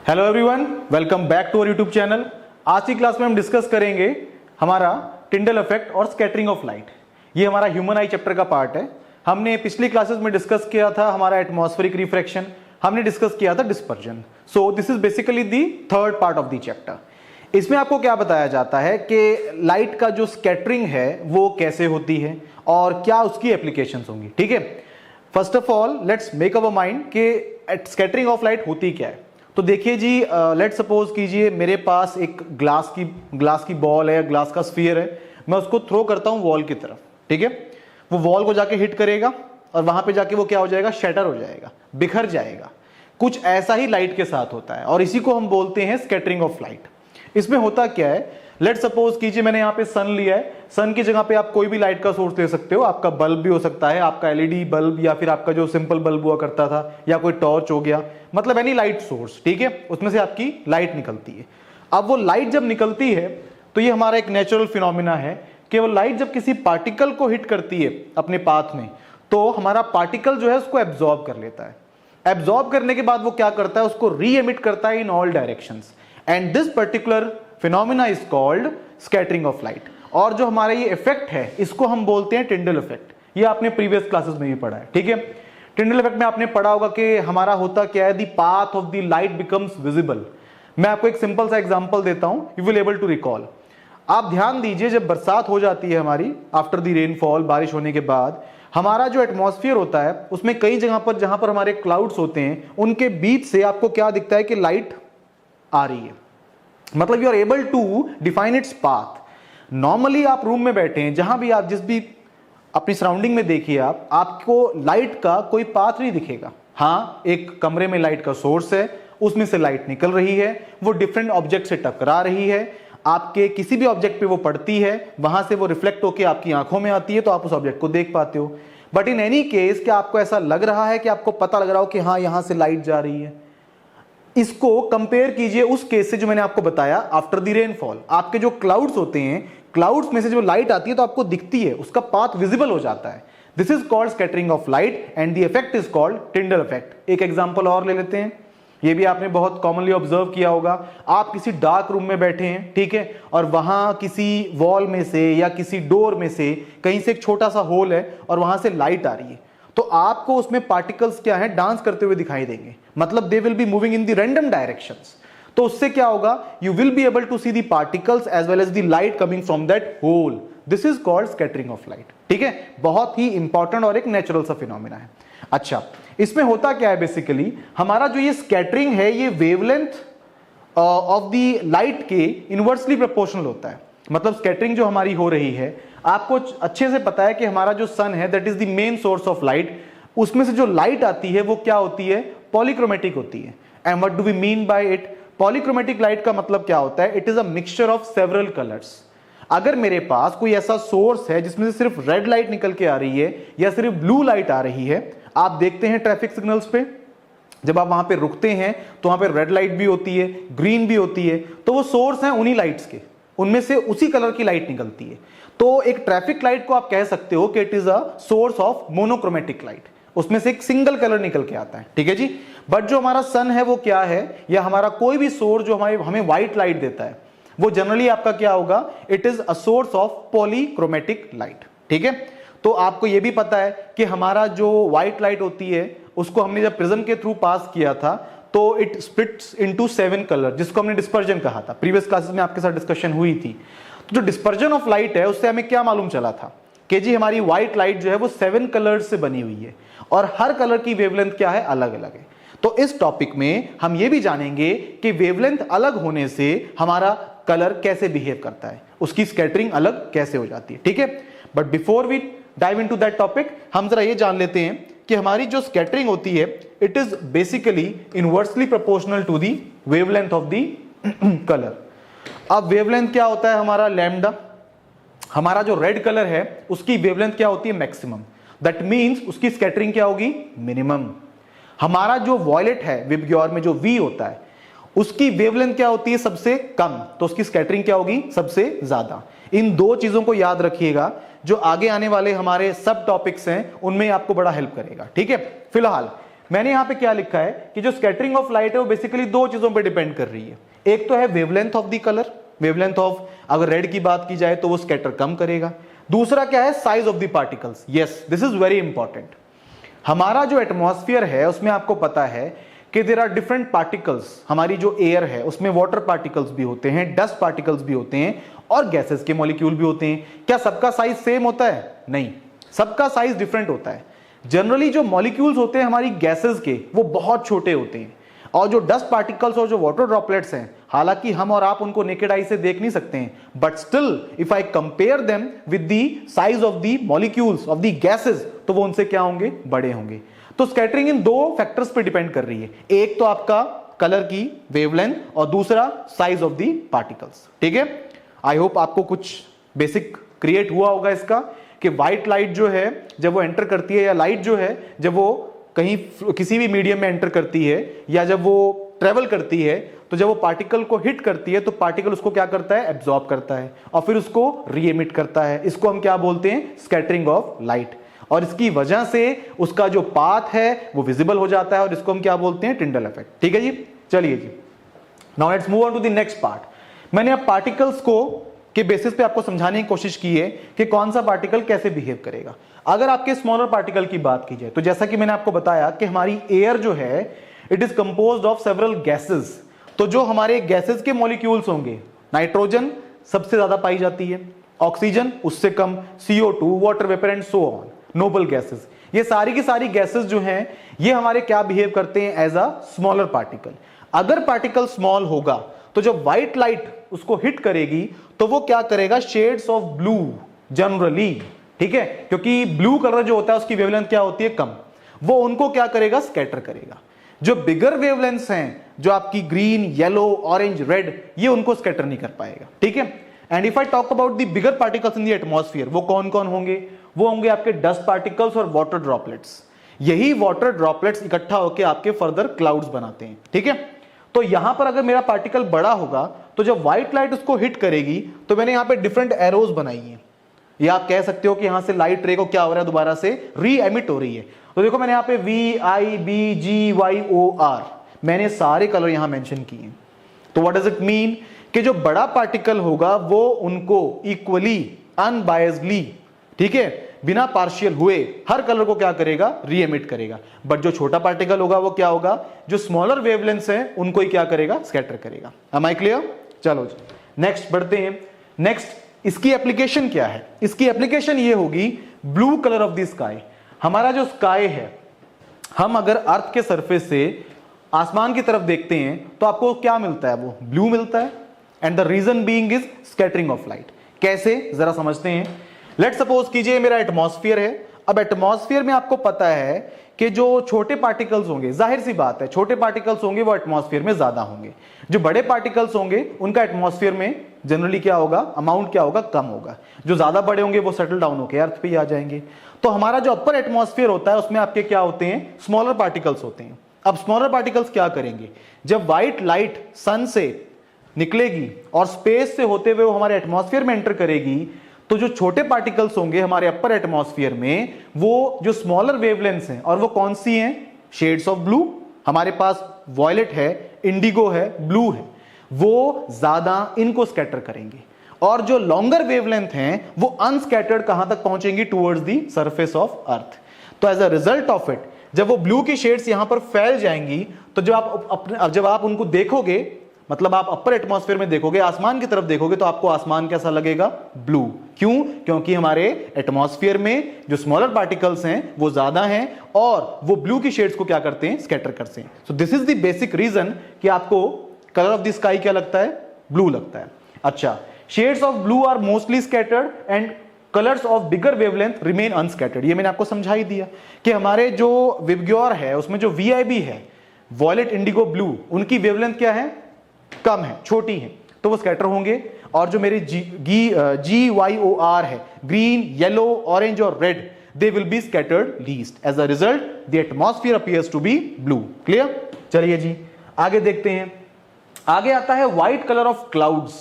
Hello everyone, welcome back to our YouTube channel. आज की class में हम डिस्कस करेंगे हमारा टिंडल इफेक्ट और स्कैटरिंग ऑफ लाइट। ये हमारा ह्यूमन आई चैप्टर का पार्ट है। हमने पिछली क्लासेस में डिस्कस किया था हमारा एटमॉस्फेरिक रिफ्रैक्शन, हमने डिस्कस किया था dispersion. So this is basically the third part of the chapter. इसमें आपको क्या बताया जाता है कि लाइट का जो स्कैटरिंग है वो कैसे होती है और क्या उसकी एप्लीकेशंस होंगी। ठीक है, first of all let's make our mind कि स्कैटरिंग ऑफ लाइट होती क्या है। तो देखिए जी, लेट्स सपोज कीजिए मेरे पास एक ग्लास की बॉल है, ग्लास का स्फीयर है, मैं उसको थ्रो करता हूं वॉल की तरफ। ठीक है, वो वॉल को जाके हिट करेगा और वहां पे जाके वो क्या हो जाएगा, शैटर हो जाएगा, बिखर जाएगा। कुछ ऐसा ही लाइट के साथ होता है और इसी को हम बोलते हैं स्कैटरिंग ऑफ लाइट। इसमें होता क्या है, लेट्स सपोज कीजिए मैंने यहाँ पे सन लिया है, सन की जगह पे आप कोई भी लाइट का सोर्स ले सकते हो। आपका बल्ब भी हो सकता है, आपका एलईडी बल्ब या फिर आपका जो सिंपल बल्ब हुआ करता था, या कोई टॉर्च हो गया, मतलब एनी लाइट सोर्स। ठीक है, उसमें से आपकी लाइट निकलती है। अब वो लाइट जब निकलती है तो ये हमारा एक नेचुरल फिनोमिना है कि वो लाइट जब किसी पार्टिकल को हिट करती है अपने पाथ में, तो हमारा पार्टिकल जो है उसको एब्जॉर्ब कर लेता है। एब्जॉर्ब करने के बाद वो क्या करता है, उसको री एमिट करता है in all directions, and this particular phenomena is called scattering of light. और जो हमारा ये इफेक्ट है इसको हम बोलते हैं टिंडल इफेक्ट। ये आपने प्रीवियस क्लासेस में भी पढ़ा है। ठीक है, टिंडल इफेक्ट में आपने पढ़ा होगा कि हमारा होता क्या है, the path of the light becomes visible. मैं आपको एक सिंपल सा एग्जांपल देता हूं, you will able to recall. आप ध्यान दीजिए, जब बरसात हो जाती है हमारी, आफ्टर द रेनफॉल, बारिश होने के बाद, हमारा जो एटमॉस्फेयर होता है उसमें कई जगह पर जहां पर हमारे क्लाउड्स होते हैं उनके बीच से आपको क्या दिखता है कि लाइट आ रही है, मतलब you are able to define its path. Normally आप रूम में बैठे हैं, जहां भी आप जिस भी अपनी सराउंडिंग में देखिए आपको लाइट का कोई पाथ नहीं दिखेगा। हाँ, एक कमरे में लाइट का सोर्स है, उसमें से लाइट निकल रही है, वो डिफरेंट ऑब्जेक्ट से टकरा रही है, आपके किसी भी ऑब्जेक्ट पे वो पड़ती है, वहां से वो रिफ्लेक्ट होकर आपकी आंखों में आती है, तो आप उस ऑब्जेक्ट को देख पाते हो। बट इन एनी केस, क्या आपको ऐसा लग रहा है कि आपको पता लग रहा हो कि हाँ यहां से लाइट जा रही है? इसको कंपेयर कीजिए उस केस से जो मैंने आपको बताया आफ्टर द रेनफॉल। आपके जो क्लाउड्स होते हैं, क्लाउड्स में से जो लाइट आती है तो आपको दिखती है, उसका पाथ विजिबल हो जाता है। This is called scattering of light and the effect is called Tyndall effect. एक एग्जांपल और ले लेते हैं, ये भी आपने बहुत कॉमनली ऑब्जर्व किया होगा। आप किसी डार्क रूम में बैठे हैं, ठीक है, और वहां किसी वॉल में से या किसी डोर में से कहीं से एक छोटा सा होल है और वहां से लाइट आ रही है, तो आपको उसमें पार्टिकल्स क्या है, डांस करते हुए दिखाई देंगे, मतलब they will be moving in the random directions. तो उससे क्या होगा, you will be able to see the particles as well as the light coming from that hole. This is called scattering of light. ठीक है, बहुत ही important और एक natural सा फिनोमिना है। अच्छा, इसमें होता क्या है, बेसिकली हमारा जो ये स्कैटरिंग है ये वेवलेंथ ऑफ द लाइट के इनवर्सली प्रोपोर्शनल होता है। मतलब स्कैटरिंग जो हमारी हो रही है, आपको अच्छे से पता है कि हमारा जो सन है that is the main source of light, उसमें से जो लाइट आती है वो क्या होती है, पॉलीक्रोमेटिक होती है। And what do we mean by it, polychromatic light का मतलब क्या होता है, it is a mixture of several colours. अगर मेरे पास कोई ऐसा सोर्स है जिसमें से सिर्फ रेड लाइट निकल के आ रही है या सिर्फ ब्लू लाइट आ रही है, आप देखते हैं ट्रैफिक सिग्नल्स पे, जब आप वहां पे रुकते हैं तो वहां पे रेड लाइट भी होती है, ग्रीन भी होती है, तो वो सोर्स हैं उन्हीं लाइट्स के, उनमें से उसी कलर की लाइट निकलती है। तो एक ट्रैफिक लाइट को आप कह सकते हो कि it is a source of monochromatic light, उसमें से एक सिंगल कलर निकल के आता है। ठीक है जी, बट जो हमारा सन है वो क्या है, या हमारा कोई भी सोर्स जो हमें व्हाइट लाइट देता है, वो जनरली आपका क्या होगा, it is a source of polychromatic light. ठीक है, तो आपको ये भी पता है कि हमारा जो व्हाइट लाइट होती है उसको हमने जब प्रिज्म के थ्रू पास किया था तो इट स्प्लिट्स इनटू 7 कलर, जिसको हमने डिस्पर्जन कहा था। प्रीवियस क्लासेस में आपके साथ डिस्कशन हुई थी। तो जो डिस्पर्जन ऑफ लाइट है उससे हमें क्या मालूम चला था कि जी हमारी व्हाइट लाइट जो है वो 7 कलर्स से बनी हुई है और हर कलर की वेवलेंथ क्या है, अलग अलग है। तो इस टॉपिक में हम ये भी जानेंगे कि वेवलेंथ अलग होने से हमारा कलर कैसे बिहेव करता है, उसकी स्कैटरिंग अलग कैसे हो जाती है। ठीक है, but before we dive into that topic, हम जरा ये जान लेते हैं कि हमारी जो स्कैटरिंग होती है it is basically inversely proportional to the wavelength of the colour. अब वेवलेंथ क्या होता है हमारा, लैम्डा। हमारा जो रेड कलर है उसकी वेवलेंथ क्या होती है, मैक्सिमम। दैट मींस उसकी स्कैटरिंग क्या होगी, मिनिमम। हमारा जो वॉयलेट है, विबग्योर में जो वी होता है, उसकी वेवलेंथ क्या होती है, सबसे कम, तो उसकी स्कैटरिंग क्या होगी, सबसे ज्यादा। इन दो चीजों को याद रखिएगा, जो आगे आने वाले हमारे सब टॉपिक्स हैं उनमें आपको बड़ा हेल्प करेगा। ठीक है, फिलहाल मैंने यहां पे क्या लिखा है कि जो स्कैटरिंग ऑफ लाइट है वो बेसिकली दो चीजों पे डिपेंड कर रही है। एक तो है wavelength of the colour, wavelength of, अगर रेड की बात की जाए तो वो स्कैटर कम करेगा। दूसरा क्या है, size of the particles. Yes, this is very important. हमारा जो एटमॉस्फेयर है उसमें आपको पता है कि देयर आर डिफरेंट पार्टिकल्स। हमारी जो एयर है उसमें वाटर पार्टिकल्स भी होते हैं, डस्ट पार्टिकल्स भी होते हैं और गैसेस के मॉलिक्यूल भी होते हैं। क्या सबका साइज सेम होता है? नहीं, सबका साइज डिफरेंट होता है। जनरली जो मॉलिक्यूल्स होते हैं हमारी गैसेस के वो बहुत छोटे होते हैं, और जो डस्ट पार्टिकल्स और जो वाटर ड्रॉपलेट्स हैं, हालांकि हम और आप उनको नेकेड आई से देख नहीं सकते हैं, but still if I compare them with the size of the molecules of the gases, तो वो उनसे क्या होंगे? बड़े होंगे। तो स्कैटरिंग इन दो फैक्टर्स पे डिपेंड कर रही है, एक तो आपका कलर की वेवलेंथ और दूसरा साइज ऑफ द पार्टिकल्स। ठीक है, आई होप आपको कुछ बेसिक क्रिएट हुआ होगा इसका, कि व्हाइट लाइट जो है जब वो एंटर करती है, या लाइट जो है जब वो कहीं किसी भी मीडियम में एंटर करती है या जब वो ट्रेवल करती है, तो जब वो पार्टिकल को हिट करती है तो पार्टिकल उसको क्या करता है? एब्जॉर्ब करता है और फिर उसको रीएमिट करता है। इसको हम क्या बोलते हैं? Scattering of light. और इसकी वजह से उसका जो पाथ है वो विजिबल हो जाता है और इसको हम क्या बोलते हैं? Tyndall effect. ठीक है जी, चलिए जी, now let's move on to the next part. मैंने अब पार्टिकल्स को के बेसिस पे आपको समझाने की कोशिश की है कि कौन सा पार्टिकल कैसे बिहेव करेगा। अगर आपके स्मॉलर पार्टिकल की बात की जाए तो जैसा कि मैंने आपको बताया कि हमारी एयर जो है it is composed of several gases. तो जो हमारे गैसेस के मॉलिक्यूल्स होंगे, नाइट्रोजन सबसे ज्यादा पाई जाती है, ऑक्सीजन उससे कम, CO2, water vapour and so on, noble gases. ये सारी की सारी गैसेस जो हैं ये हमारे क्या बिहेव करते हैं? As a smaller particle. अगर पार्टिकल स्मॉल होगा तो जब व्हाइट लाइट उसको हिट करेगी तो वो क्या करेगा? शेड्स ऑफ ब्लू जनरली, ठीक है, क्योंकि ब्लू कलर जो होता है उसकी वेवलेंथ क्या होती है? कम। वो उनको क्या करेगा? स्कैटर करेगा। जो बिगर वेवलेंथ्स हैं, जो आपकी ग्रीन, येलो, ऑरेंज, रेड, ये उनको स्कैटर नहीं कर पाएगा। ठीक है, and if I talk about the bigger particles in the atmosphere, वो कौन कौन होंगे? वो होंगे आपके डस्ट पार्टिकल्स और वाटर ड्रॉपलेट्स। यही वाटर ड्रॉपलेट्स इकट्ठा होकर आपके फर्दर क्लाउड्स बनाते हैं। ठीक है, तो यहां पर अगर मेरा पार्टिकल बड़ा होगा तो जब व्हाइट लाइट उसको हिट करेगी तो मैंने यहां पे डिफरेंट एरोज बनाई हैं, या आप कह सकते हो कि यहां से लाइट रे को क्या हो रहा है? दोबारा से री एमिट हो रही है। तो देखो मैंने यहां पे VIBGYOR मैंने सारे कलर यहां मेंशन किए हैं। तो व्हाट डज इट मीन? कि जो बड़ा पार्टिकल होगा वो उनको इक्वली, अनबायस्डली, ठीक है, बिना पार्शियल हुए हर कलर को क्या करेगा? रीएमिट करेगा। बट जो छोटा पार्टिकल होगा वो क्या होगा? जो स्मॉलर वेवलेंथ्स हैं उनको ही क्या करेगा? स्कैटर करेगा। Am I clear? चलो जी नेक्स्ट बढ़ते हैं। नेक्स्ट इसकी एप्लीकेशन क्या है? इसकी एप्लीकेशन ये होगी blue colour of the sky. हमारा जो स्काई है, हम अगर अर्थ के सरफेस से आसमान की तरफ देखते हैं तो आपको क्या मिलता है? वो ब्लू मिलता है। And the reason being is scattering of light. कैसे? जरा समझते हैं। लेट सपोज कीजिए मेरा एटमॉस्फेयर है। अब एटमॉस्फेयर में आपको पता है कि जो छोटे पार्टिकल्स होंगे, जाहिर सी बात है छोटे पार्टिकल्स होंगे वो एटमॉस्फेयर में ज्यादा होंगे। जो बड़े पार्टिकल्स होंगे उनका एटमॉस्फेयर में जनरली क्या होगा? अमाउंट क्या होगा? कम होगा। जो ज्यादा बड़े होंगे वो सेटल डाउन होकर अर्थ पे ही आ जाएंगे। तो हमारा जो अपर एटमॉस्फेयर होता है उसमें आपके क्या होते हैं? स्मॉलर पार्टिकल्स होते हैं। अब स्मॉलर पार्टिकल्स क्या करेंगे? जब व्हाइट लाइट सन से निकलेगी और स्पेस से होते हुए वो हमारे एटमॉस्फेयर में एंटर करेगी, तो जो छोटे पार्टिकल्स होंगे हमारे अपर एटमॉस्फेयर में, वो जो स्मॉलर वेवलेंथ्स हैं, और वो कौन सी हैं? Shades of blue. हमारे पास वॉयलेट है, इंडिगो है, ब्लू है, वो ज्यादा इनको स्कैटर करेंगे। और जो लॉन्गर वेवलेंथ हैं वो अनस्कैटर्ड कहां तक पहुंचेंगी? Towards the surface of earth. तो as a result of it, जब वो ब्लू की शेड्स यहां पर फैल जाएंगी तो जब आप उनको देखोगे, मतलब आप अपर एटमॉस्फेयर में देखोगे, आसमान की तरफ देखोगे, तो आपको आसमान कैसा लगेगा? ब्लू। क्यों? क्योंकि हमारे एटमॉस्फेयर में जो स्मॉलर पार्टिकल्स हैं वो ज्यादा हैं और वो ब्लू की शेड्स को क्या करते हैं? स्कैटर करते हैं। So this is the basic reason कि आपको कलर ऑफ द स्काई क्या लगता है? ब्लू लगता है। अच्छा, shades of blue are mostly scattered and colours of bigger wavelength remain unscattered. ये मैंने आपको समझा ही दिया कि हमारे जो विबग्योर है उसमें जो VIB है, वॉयलेट, इंडिगो, ब्लू, उनकी वेवलेंथ क्या है? कम है, छोटी है, तो वो स्कैटर होंगे। और जो मेरी GYOR है, ग्रीन, येलो, ऑरेंज और red, they will be scattered least. As a result the atmosphere appears to be blue. Clear? चलिए जी आगे देखते हैं। आगे आता है व्हाइट कलर ऑफ क्लाउड्स।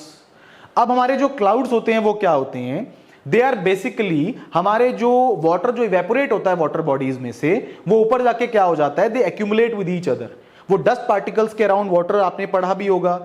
अब हमारे जो क्लाउड्स होते हैं वो क्या होते हैं? दे आर बेसिकली हमारे जो वाटर जो इवेपोरेट होता है वाटर बॉडीज में से, वो ऊपर जाके क्या हो जाता है, दे एक्यूमुलेट विद ईच अदर। वो डस्ट पार्टिकल्स के अराउंड वाटर, आपने पढ़ा भी होगा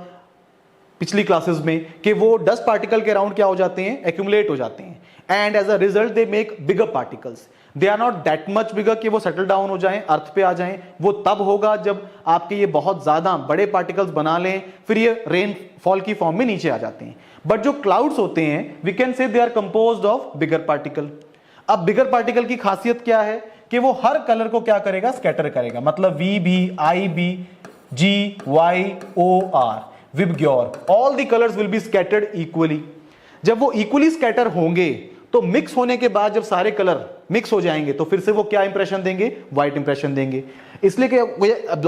पिछली क्लासेस में कि वो डस्ट पार्टिकल के अराउंड क्या हो जाते हैं, एक्यूमुलेट हो जाते हैं, and as a result they make bigger particles. They are not that much bigger कि वो सेटल डाउन हो जाएं, अर्थ पे आ जाएं। वो तब होगा जब आपके ये बहुत ज्यादा बड़े पार्टिकल्स बना लें, फिर ये रेनफॉल की फॉर्म में नीचे आ जाते हैं। बट जो क्लाउड्स होते हैं, we can say they are composed of bigger particle. अब बिगर पार्टिकल की खासियत क्या है कि वो हर कलर को क्या करेगा, स्कैटर करेगा। मतलब VB, IB, GYOR, VIBGYOR, all the colours will be scattered equally. जब वो इक्वली स्कैटर होंगे तो मिक्स होने के बाद जब सारे कलर मिक्स हो जाएंगे तो फिर से वो क्या इंप्रेशन देंगे, व्हाइट इंप्रेशन देंगे। इसलिए कि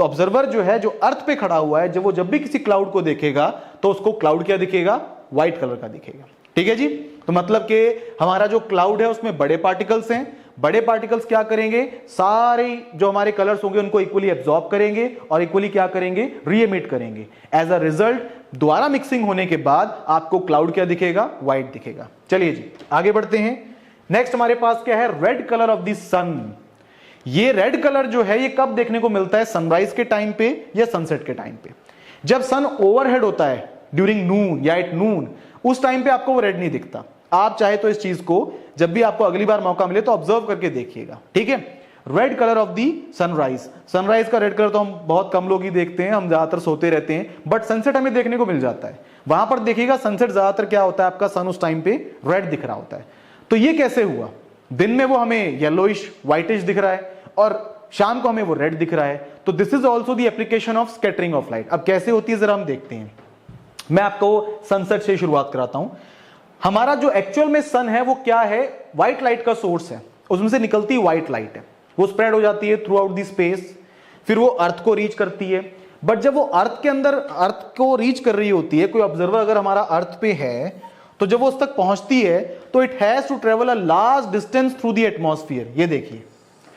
ऑब्जर्वर जो है, जो अर्थ पे खड़ा हुआ है, जब भी किसी क्लाउड को देखेगा तो उसको क्लाउड क्या दिखेगा, व्हाइट कलर का दिखेगा। ठीक है जी। तो मतलब कि हमारा जो क्लाउड है उसमें बड़े पार्टिकल्स हैं, बड़े पार्टिकल्स क्या करेंगे, सारे जो हमारे कलर्स होंगे उनको इक्वली एब्जॉर्ब करेंगे और इक्वली क्या करेंगे, री-एमिट करेंगे। एज अ रिजल्ट दोबारा मिक्सिंग होने के बाद आपको क्लाउड क्या दिखेगा, व्हाइट दिखेगा। चलिए जी आगे बढ़ते हैं। नेक्स्ट हमारे पास क्या है, रेड कलर ऑफ द सन। ये रेड कलर जो है ये कब देखने को मिलता है, सनराइज के टाइम पे या सनसेट के टाइम पे। जब सन ओवरहेड होता है ड्यूरिंग नून या एट नून, उस टाइम पे आपको वो रेड नहीं दिखता। आप चाहे तो इस चीज को जब भी आपको अगली बार मौका मिले तो ऑब्जर्व करके देखिएगा। ठीक है, red colour of the sunrise. Sunrise का रेड कलर तो हम बहुत कम लोग ही देखते हैं, हम ज्यादातर सोते रहते हैं, बट सनसेट हमें देखने को मिल जाता है। वहां पर देखिएगा सनसेट ज्यादातर क्या होता है, आपका सन उस टाइम पे रेड दिख रहा होता है। तो ये कैसे हुआ, दिन में वो हमें येलोइश व्हाइटिश दिख रहा है और शाम को हमें वो रेड दिख रहा है। तो this is also the application of scattering of light. अब कैसे होती है जरा हम देखते हैं। मैं आपको सनसेट से शुरुआत कराता हूं। हमारा जो एक्चुअल में सन है वो क्या है, व्हाइट लाइट का सोर्स है, उसमें से निकलती व्हाइट लाइट है, वो स्प्रेड हो जाती है थ्रू आउट दी स्पेस, फिर वो अर्थ को रीच करती है। बट जब वो अर्थ के अंदर अर्थ को रीच कर रही होती है, कोई ऑब्जर्वर अगर हमारा अर्थ पे है, तो जब वो उस तक पहुंचती है तो it has to travel a large distance through the atmosphere. ये देखिए,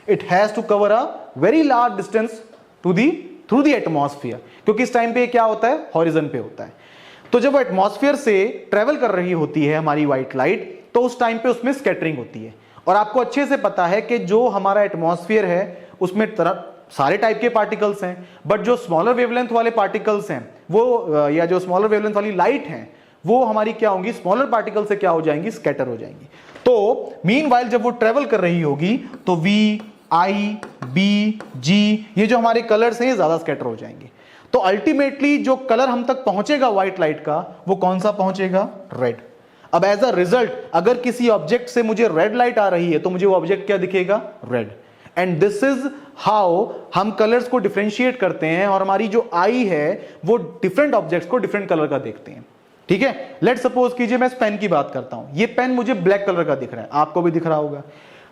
it has to cover a very large distance through the atmosphere, क्योंकि इस टाइम पे क्या होता है, हॉरिजन पे होता है। तो जब वो एटमॉस्फेयर से ट्रेवल कर रही होती है हमारी व्हाइट लाइट, तो उस टाइम पे उसमें स्कैटरिंग होती है। और आपको अच्छे से पता है कि जो हमारा एटमॉस्फेयर है उसमें सारे टाइप के पार्टिकल्स हैं, बट जो स्मॉलर वेवलेंथ वाले पार्टिकल्स हैं वो या जो स्मॉलर वेवलेंथ वाली लाइट हैं वो हमारी क्या होंगी, स्मॉलर पार्टिकल से क्या हो जाएंगी, स्कैटर हो जाएंगी। तो मीनवाइल जब वो ट्रेवल कर रही होगी तो V, I, B, G ये जो हमारे कलर्स हैं ये ज्यादा स्कैटर हो जाएंगे। तो अल्टीमेटली जो कलर हम तक पहुंचेगा व्हाइट लाइट का, वो कौन सा पहुंचेगा, रेड। अब एज अ रिजल्ट अगर किसी ऑब्जेक्ट से मुझे रेड लाइट आ रही है तो मुझे वो ऑब्जेक्ट क्या दिखेगा, red. And this is how हम कलर्स को डिफरेंशिएट करते हैं और हमारी जो आई है वो डिफरेंट ऑब्जेक्ट्स को डिफरेंट कलर का देखते हैं। ठीक है, लेट सपोज कीजिए मैं इस पेन की बात करता हूं। ये पेन मुझे ब्लैक कलर का दिख रहा है, आपको भी दिख रहा होगा।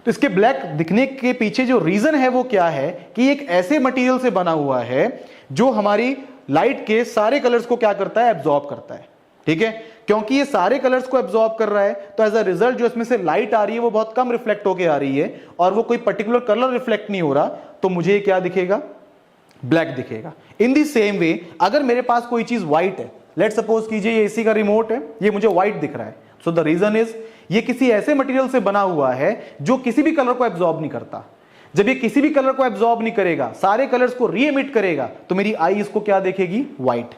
तो इसके ब्लैक दिखने के पीछे जो रीजन है वो क्या है कि एक ऐसे मटेरियल से बना हुआ है जो हमारी लाइट के सारे कलर्स को क्या करता है, एब्जॉर्ब करता है। ठीक है, क्योंकि ये सारे कलर्स को एब्जॉर्ब कर रहा है तो एज अ रिजल्ट जो इसमें से लाइट आ रही है वो बहुत कम रिफ्लेक्ट होकर आ रही है और वो कोई पर्टिकुलर कलर रिफ्लेक्ट नहीं हो रहा, तो मुझे क्या दिखेगा, ब्लैक दिखेगा। इन दी सेम वे अगर मेरे पास कोई चीज व्हाइट है, लेट सपोज कीजिए ये एसी का रिमोट है, ये मुझे व्हाइट दिख रहा है, सो द रीजन इज ये किसी ऐसे मटेरियल से बना हुआ है जो किसी भी कलर को एब्जॉर्ब नहीं करता। जब ये किसी भी कलर को एब्जॉर्ब नहीं करेगा, सारे कलर्स को री-एमिट करेगा, तो मेरी आई इसको क्या देखेगी, व्हाइट।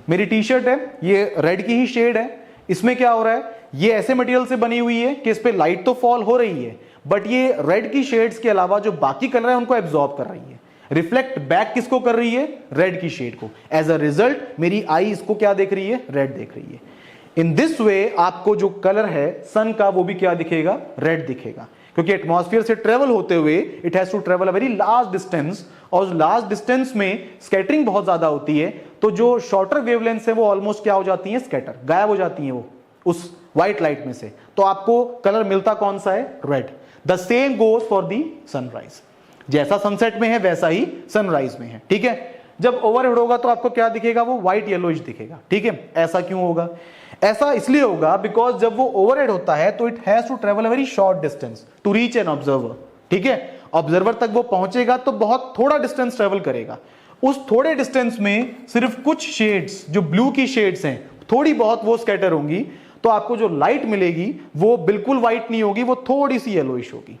मेरी टी शर्ट है, ये रेड की ही शेड है, इसमें क्या हो रहा है, ये ऐसे मटेरियल से बनी हुई है कि इस पे लाइट तो फॉल हो रही है बट ये रेड की शेड्स के अलावा जो बाकी कलर है उनको एब्जॉर्ब कर रही है, रिफ्लेक्ट बैक किसको कर रही है, रेड की शेड को। एज अ रिजल्ट मेरी आई इसको क्या देख रही है, रेड देख रही है। इन दिस वे आपको जो कलर है सन का वो भी क्या दिखेगा, रेड दिखेगा, क्योंकि एटमॉस्फेयर से ट्रेवल होते हुए it has to travel a very large distance और लार्ज डिस्टेंस में स्कैटरिंग बहुत ज्यादा होती है, तो जो शॉर्टर वेवलेंथ है वो ऑलमोस्ट क्या हो जाती है, स्कैटर, गायब हो जाती है वो उस व्हाइट लाइट में से। तो आपको कलर मिलता कौन सा है, red. The same goes for the sunrise, जैसा सनसेट में है वैसा ही सनराइज में है। ठीक है, जब ओवरहेड होगा तो आपको क्या दिखेगा, वो व्हाइट येलोइश दिखेगा। ठीक है, ऐसा क्यों होगा, ऐसा इसलिए होगा बिकॉज जब वो ओवरहेड होता है तो it has to travel a very short distance to reach an observer. ठीक है, ऑब्जर्वर तक वो पहुंचेगा तो बहुत थोड़ा डिस्टेंस ट्रेवल करेगा, उस थोड़े डिस्टेंस में सिर्फ कुछ शेड्स जो ब्लू की शेड्स हैं थोड़ी बहुत वो स्कैटर होंगी, तो तो आपको जो लाइट मिलेगी वो बिल्कुल व्हाइट नहीं होगी, वो थोड़ी सी येलोइश होगी।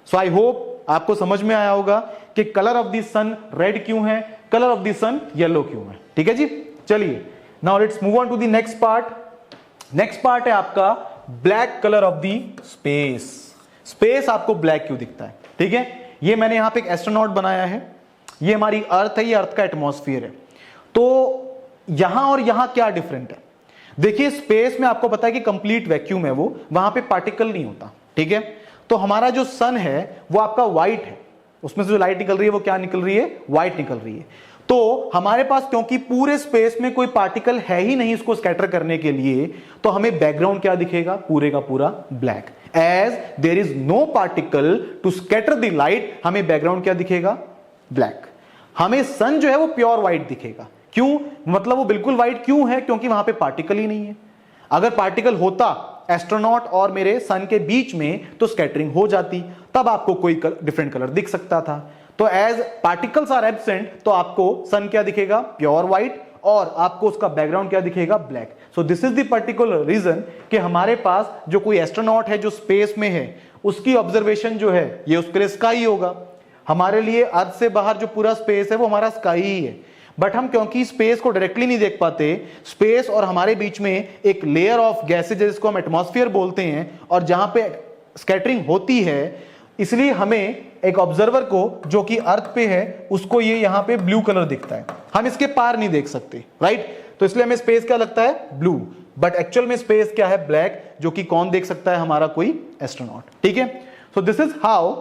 सो आई होप आपको समझ में आया होगा कि colour of the sun red क्यों है, colour of the sun yellow क्यों है। ठीक है जी, चलिए now let's move on to the next part. Next part है आपका black colour of the space. Space आपको ब्लैक क्यों दिखता है? ठीक है, ये मैंने यहां पे एक एस्ट्रोनॉट बनाया है, ये हमारी अर्थ है, ये अर्थ का एटमॉस्फेयर है। तो यहां और यहां क्या डिफरेंट है? देखिए स्पेस में आपको पता है कि कंप्लीट वैक्यूम है वो, वहां पे पार्टिकल नहीं होता। ठीक है, तो हमारा जो सन है वो आपका व्हाइट है, उसमें से जो लाइट निकल रही है वो क्या निकल रही है? व्हाइट निकल रही है। तो हमारे पास क्योंकि पूरे स्पेस में कोई पार्टिकल है ही नहीं इसको स्कैटर करने के लिए, तो हमें बैकग्राउंड क्या दिखेगा? पूरे का पूरा black. As there is no particle to scatter the light, हमें बैकग्राउंड क्या दिखेगा? ब्लैक। हमें सन जो है वो प्योर व्हाइट दिखेगा। क्यों? मतलब वो बिल्कुल व्हाइट क्यों है? क्योंकि वहां पे पार्टिकल ही नहीं है। अगर पार्टिकल होता एस्ट्रोनॉट और मेरे सन के बीच में तो स्कैटरिंग हो जाती, तब आपको कोई डिफरेंट कलर दिख सकता था। तो एज पार्टिकल्स आर एब्सेंट, तो आपको सन क्या दिखेगा? प्योर व्हाइट, और आपको उसका बैकग्राउंड क्या दिखेगा? Black. So this is the particular reason कि हमारे पास जो कोई एस्ट्रोनॉट है जो स्पेस में है, उसकी ऑब्जर्वेशन जो है ये उसके लिए स्काई होगा। हमारे लिए अर्थ से बाहर जो पूरा स्पेस है वो हमारा स्काई ही है। बट हम क्योंकि स्पेस को डायरेक्टली नहीं देख पाते, स्पेस और हमारे बीच में एक लेयर ऑफ गैसेज जिसको हम एटमॉस्फेयर बोलते हैं, और जहां पे स्कैटरिंग होती है, इसलिए हमें एक ऑब्जर्वर को जो कि अर्थ पे है उसको ये यहां पे ब्लू कलर दिखता है, हम इसके पार नहीं देख सकते, राइट? तो इसलिए हमें स्पेस क्या लगता है? ब्लू। बट एक्चुअल में स्पेस क्या है? ब्लैक, जो कि कौन देख सकता है? हमारा कोई एस्ट्रोनॉट। ठीक है, सो दिस इज हाउ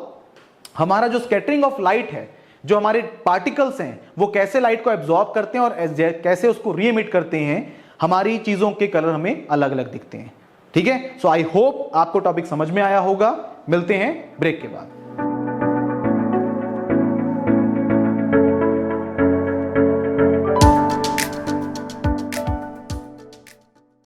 हमारा जो स्कैटरिंग ऑफ लाइट है, जो हमारे पार्टिकल्स हैं वो कैसे लाइट को एब्जॉर्ब करते हैं और कैसे उसको री एमिट करते हैं, हमारी चीजों के कलर हमें अलग अलग दिखते हैं। ठीक है, सो आई होप आपको टॉपिक समझ में आया होगा। मिलते हैं ब्रेक के बाद।